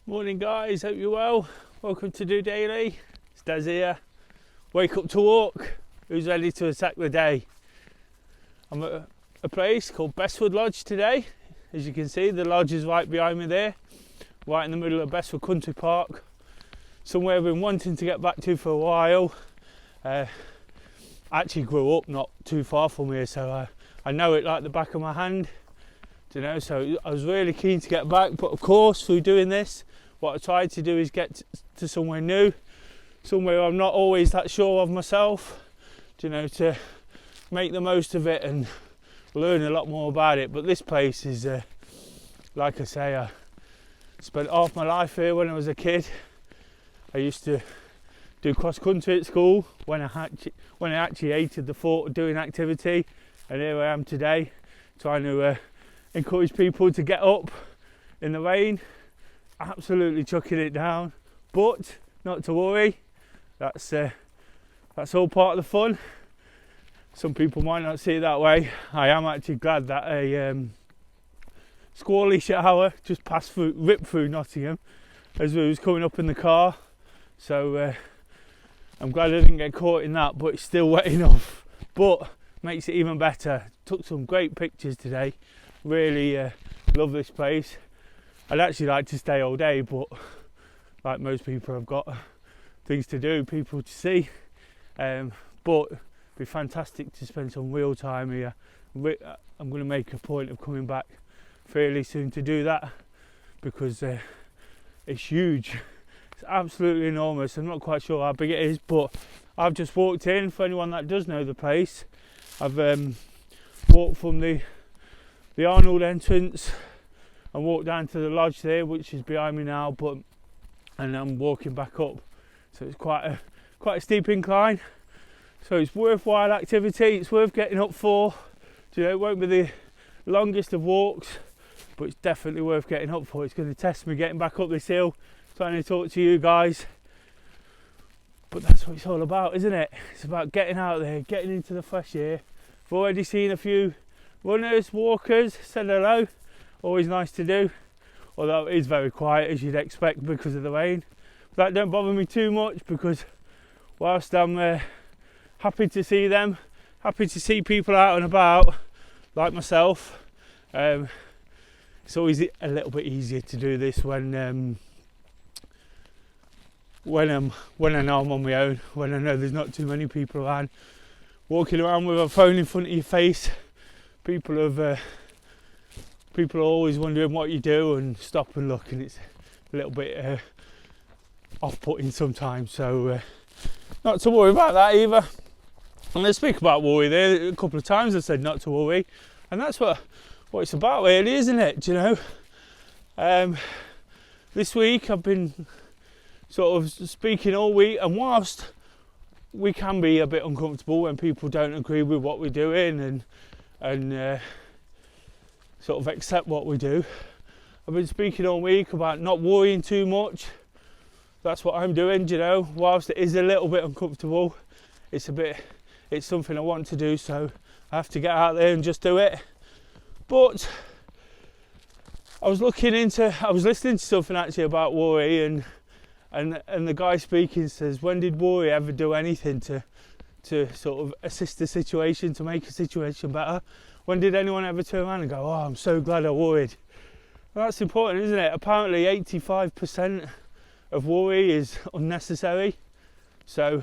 Morning guys, hope you're well. Welcome to DOdaily. It's Des here. Wake up to walk. Who's ready to attack the day? I'm at a place called Bestwood Lodge today. As you can see, the lodge is right behind me there, right in the middle of Bestwood Country Park. Somewhere I've been wanting to get back to for a while. I actually grew up not too far from here, so I know it like the back of my hand. So I was really keen to get back, but of course through doing this, what I tried to do is get to somewhere new, somewhere I'm not always that sure of myself, to make the most of it and learn a lot more about it. But this place is, like I say, I spent half my life here when I was a kid. I used to do cross country at school when I actually hated the thought of doing activity, and here I am today trying to encourage people to get up in the rain, absolutely chucking it down, but not to worry, that's all part of the fun. Some people might not see it that way. I am actually glad that a squally shower just ripped through Nottingham as we was coming up in the car, so I'm glad I didn't get caught in that, but it's still wet enough, but makes it even better. Took some great pictures today. Really love this place. I'd actually like to stay all day, but like most people, I've got things to do, people to see. But it'd be fantastic to spend some real time here. I'm going to make a point of coming back fairly soon to do that, because it's huge. It's absolutely enormous. I'm not quite sure how big it is, but I've just walked in. For anyone that does know the place, I've walked from the Arnold entrance and walked down to the lodge there, which is behind me now, and I'm walking back up, so it's quite a steep incline, so it's worthwhile activity. It's worth getting up for. It won't be the longest of walks, but it's definitely worth getting up for. It's going to test me getting back up this hill, trying to talk to you guys, but that's what it's all about, isn't it? It's about getting out there, getting into the fresh air. I've already seen a few runners, walkers, said hello, always nice to do, although it is very quiet as you'd expect because of the rain. But that don't bother me too much, because whilst I'm happy to see them, happy to see people out and about like myself, it's always a little bit easier to do this when I know I'm on my own, when I know there's not too many people around. Walking around with a phone in front of your face, people are always wondering what you do and stop and look, and it's a little bit off-putting sometimes, so not to worry about that either. I'm going to speak about worry there. A couple of times I said not to worry, and that's what it's about really, isn't it? This week I've been sort of speaking all week, and whilst we can be a bit uncomfortable when people don't agree with what we're doing and sort of accept what we do, I've been speaking all week about not worrying too much. That's what I'm doing, whilst it is a little bit uncomfortable, it's something I want to do, so I have to get out there and just do it. But I was listening to something actually about worry, and the guy speaking says, when did worry ever do anything to sort of assist the situation, to make a situation better? When did anyone ever turn around and go, oh, I'm so glad I worried? Well, that's important, isn't it? Apparently 85% of worry is unnecessary. So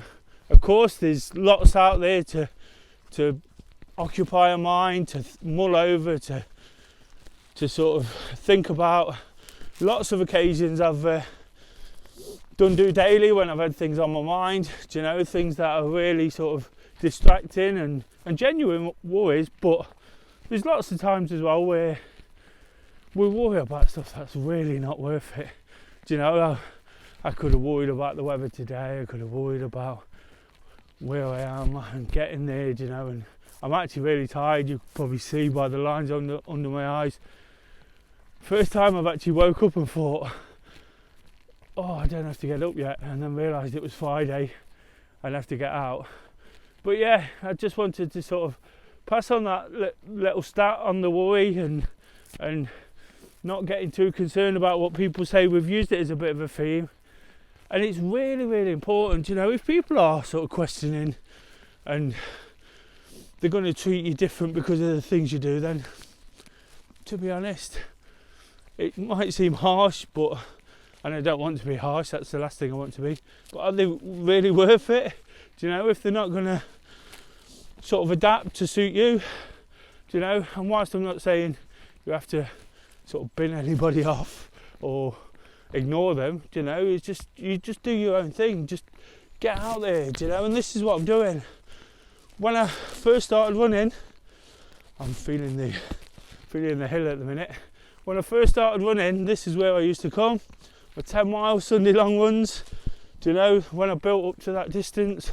of course there's lots out there to occupy a mind, to mull over, to sort of think about. Lots of occasions I've done DOdaily when I've had things on my mind, things that are really sort of distracting and genuine worries. But there's lots of times as well where we worry about stuff that's really not worth it. I could have worried about the weather today, I could have worried about where I am and getting there, and I'm actually really tired. You can probably see by the lines under my eyes. First time I've actually woke up and thought, oh, I don't have to get up yet, and then realised it was Friday and have to get out. But yeah, I just wanted to sort of pass on that little stat on the worry and not getting too concerned about what people say. We've used it as a bit of a theme, and it's really, really important. You know, if people are sort of questioning and they're going to treat you different because of the things you do, then to be honest, it might seem harsh, but, and I don't want to be harsh, that's the last thing I want to be, but are they really worth it? Do you know, if they're not going to sort of adapt to suit you, do you know? And whilst I'm not saying you have to sort of bin anybody off or ignore them, do you know, it's just, you just do your own thing, just get out there, do you know? And this is what I'm doing. When I first started running, I'm feeling the hill at the minute. When I first started running, this is where I used to come. My 10 mile Sunday long runs. Do you know, when I built up to that distance,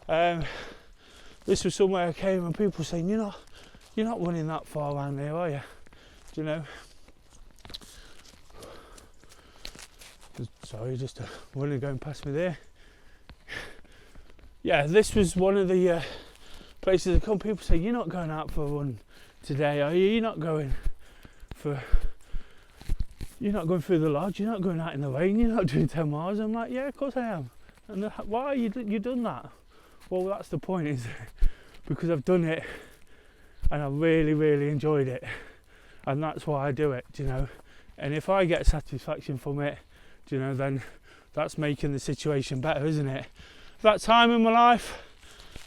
this was somewhere I came and people saying, you're not running that far around there, are you? Do you know? Sorry, just a runner going past me there. Yeah, this was one of the places that come. People say, you're not going out for a run today, are you? You're not going through the lodge, you're not going out in the rain, you're not doing 10 miles. I'm like, yeah, of course I am. And why you done that? Well, that's the point, is because I've done it and I really, really enjoyed it, and that's why I do it, do you know? And if I get satisfaction from it, do you know, then that's making the situation better, isn't it? That time in my life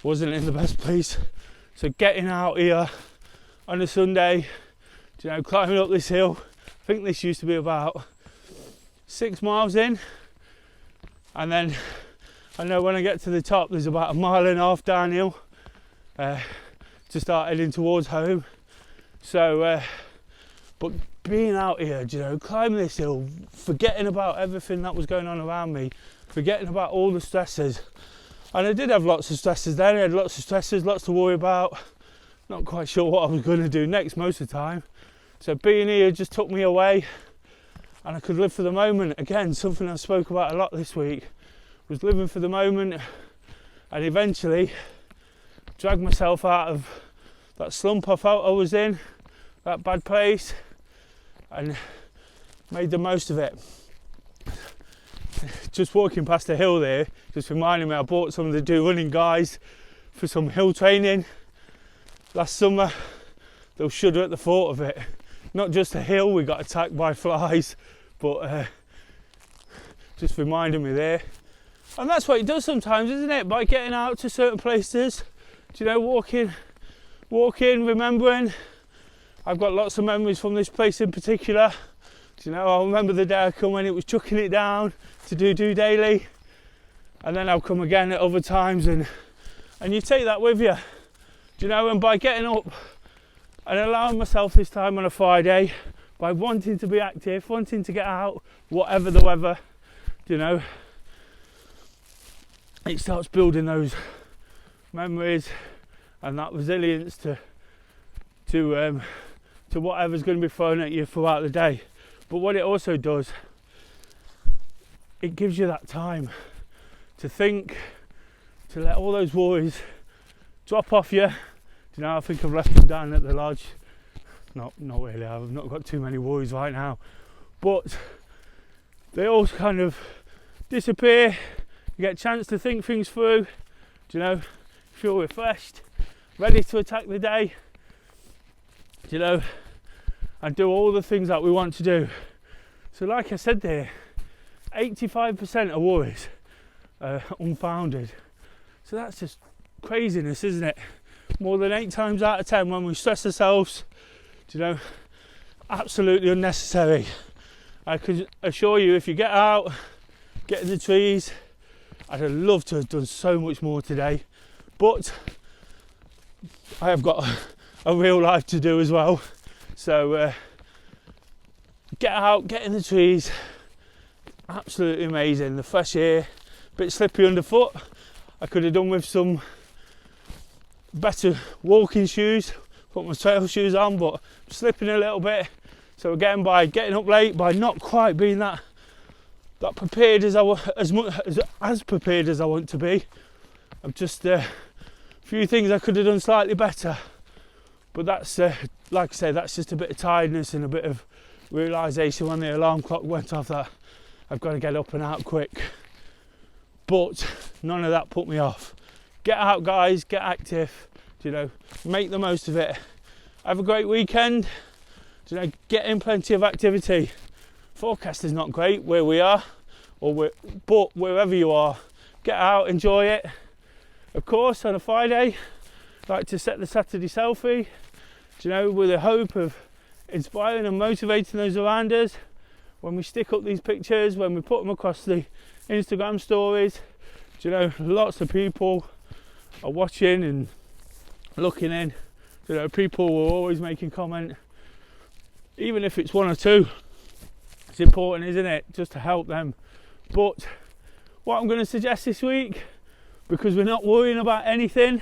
wasn't in the best place, so getting out here on a Sunday, you know, climbing up this hill, I think this used to be about 6 miles in, and then I know when I get to the top there's about 1.5 miles downhill to start heading towards home. So but being out here, you know, climbing this hill, forgetting about everything that was going on around me, forgetting about all the stresses. And I did have lots of stresses then, I had lots of stresses, lots to worry about, not quite sure what I was going to do next most of the time. So being here just took me away, and I could live for the moment. Again, something I spoke about a lot this week, was living for the moment, and eventually dragged myself out of that slump I felt I was in, that bad place, and made the most of it. Just walking past the hill there just reminded me I bought some of the Do Running guys for some hill training last summer. They'll shudder at the thought of it. Not just a hill, we got attacked by flies, but just reminded me there. And that's what it does sometimes, isn't it? By getting out to certain places, do you know, walking, remembering. I've got lots of memories from this place in particular. Do you know, I remember the day I come when it was chucking it down to do DOdaily, and then I'll come again at other times, and you take that with you, do you know. And by getting up and allowing myself this time on a Friday, by wanting to be active, wanting to get out, whatever the weather, do you know, it starts building those memories and that resilience to whatever's going to be thrown at you throughout the day. But what it also does, it gives you that time to think, to let all those worries drop off you. Do you know, I think I've left them down at the lodge. Not really, I've not got too many worries right now. But they all kind of disappear. You get a chance to think things through. Do you know, feel refreshed, ready to attack the day. Do you know, and do all the things that we want to do. So like I said there, 85% of worries are unfounded. So that's just craziness, isn't it? More than 8 times out of 10 when we stress ourselves, do you know, absolutely unnecessary. I can assure you, if you get out, get in the trees, I'd have loved to have done so much more today, but I have got a real life to do as well. So get out, get in the trees, absolutely amazing. The fresh air, a bit slippery underfoot. I could have done with some better walking shoes, put my trail shoes on, but I'm slipping a little bit. So again, by getting up late, by not quite being that prepared as prepared as I want to be, I'm just a few things I could have done slightly better. But that's like I say, that's just a bit of tiredness and a bit of realisation when the alarm clock went off that I've got to get up and out quick. But none of that put me off. Get out, guys, get active, you know, make the most of it. Have a great weekend, you know, get in plenty of activity. Forecast is not great where we are, but wherever you are, get out, enjoy it. Of course, on a Friday, I like to set the Saturday selfie, you know, with the hope of inspiring and motivating those around us. When we stick up these pictures, when we put them across the Instagram stories, you know, lots of people are watching and looking in. You know, people are always making comment, even if it's one or two. It's important, isn't it, just to help them. But what I'm going to suggest this week, because we're not worrying about anything,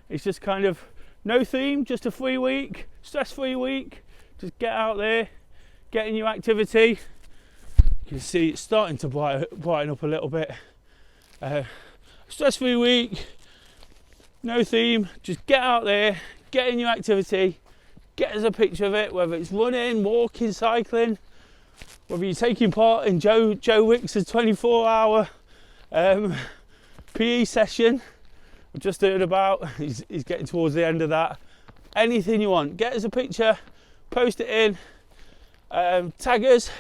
it's just kind of no theme, just a free week, stress-free week. Just get out there, get in your activity. You can see it's starting to brighten up a little bit. Stress-free week, no theme, just get out there, get in your activity, get us a picture of it, whether it's running, walking, cycling, whether you're taking part in Joe Wicks' 24-hour PE session I've just heard about. He's getting towards the end of that. Anything you want, get us a picture, post it in, tag us.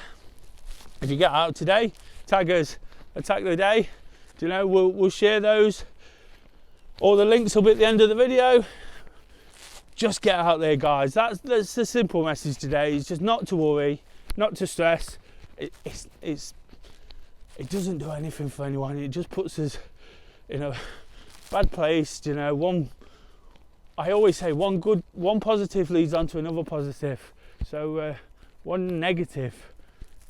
If you get out today, tag us, attack the day. Do you know, we'll share those. All the links will be at the end of the video. Just get out there, guys. That's the simple message today. It's just not to worry, not to stress. It doesn't do anything for anyone. It just puts us in a bad place. You know, I always say one positive leads on to another positive. So one negative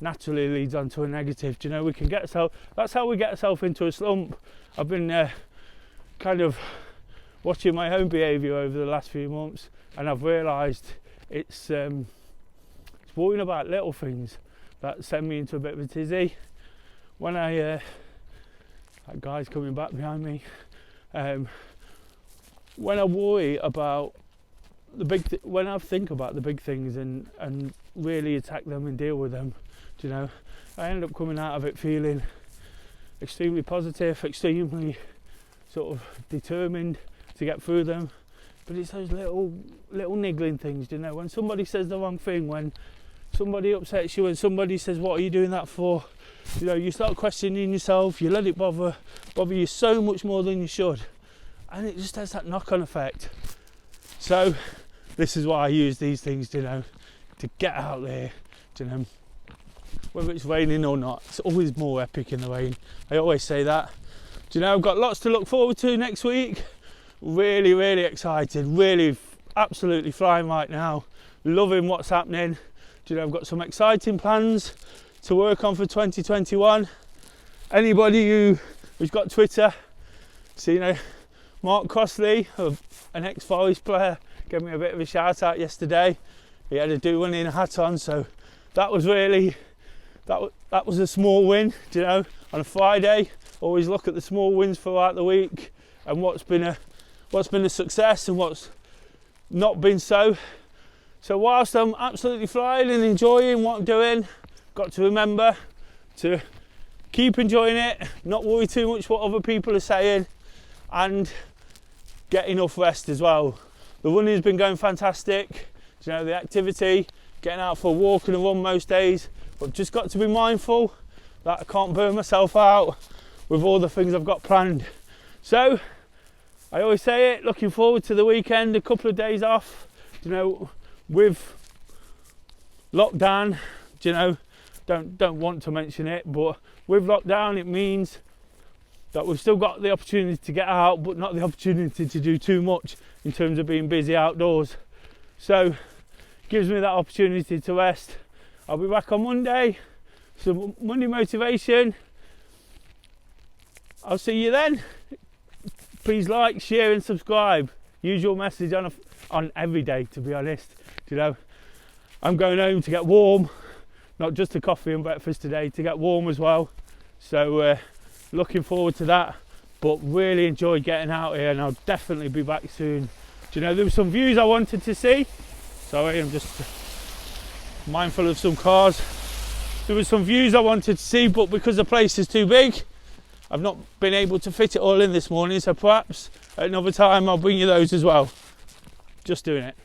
naturally leads on to a negative. Do you know, we can get ourselves. That's how we get ourselves into a slump. I've been kind of watching my own behaviour over the last few months, and I've realised it's worrying about little things that send me into a bit of a tizzy. When that guy's coming back behind me, when I worry about when I think about the big things and really attack them and deal with them, do you know, I end up coming out of it feeling extremely positive, extremely sort of determined to get through them. But it's those little niggling things, you know, when somebody says the wrong thing, when somebody upsets you, when somebody says, what are you doing that for? You know, you start questioning yourself, you let it bother you so much more than you should, and it just has that knock-on effect. So this is why I use these things, you know, to get out there, you know, whether it's raining or not. It's always more epic in the rain. I always say that. Do you know, I've got lots to look forward to next week. Really, really excited, really absolutely flying right now, loving what's happening. Do you know, I've got some exciting plans to work on for 2021. Anybody who's got Twitter, so you know, Mark Crossley, an ex-Forest player, gave me a bit of a shout out yesterday. He had a do-running hat on, so that was really, that was a small win. Do you know, on a Friday, always look at the small wins throughout the week and what's been a success and what's not been so. So whilst I'm absolutely flying and enjoying what I'm doing, got to remember to keep enjoying it, not worry too much what other people are saying, and get enough rest as well. The running's been going fantastic. You know, the activity, getting out for a walk and a run most days, but just got to be mindful that I can't burn myself out with all the things I've got planned. So I always say it, looking forward to the weekend, a couple of days off. You know, with lockdown, you know, don't want to mention it, but with lockdown it means that we've still got the opportunity to get out, but not the opportunity to do too much in terms of being busy outdoors. So gives me that opportunity to rest. I'll be back on Monday, some Monday motivation. I'll see you then. Please like, share and subscribe. Usual message on every day, to be honest. You know, I'm going home to get warm, not just a coffee and breakfast today, to get warm as well. So looking forward to that, but really enjoyed getting out here, and I'll definitely be back soon. Do you know, there were some views I wanted to see. Sorry, I'm just mindful of some cars. There were some views I wanted to see, but because the place is too big, I've not been able to fit it all in this morning, so perhaps at another time I'll bring you those as well. Just doing it.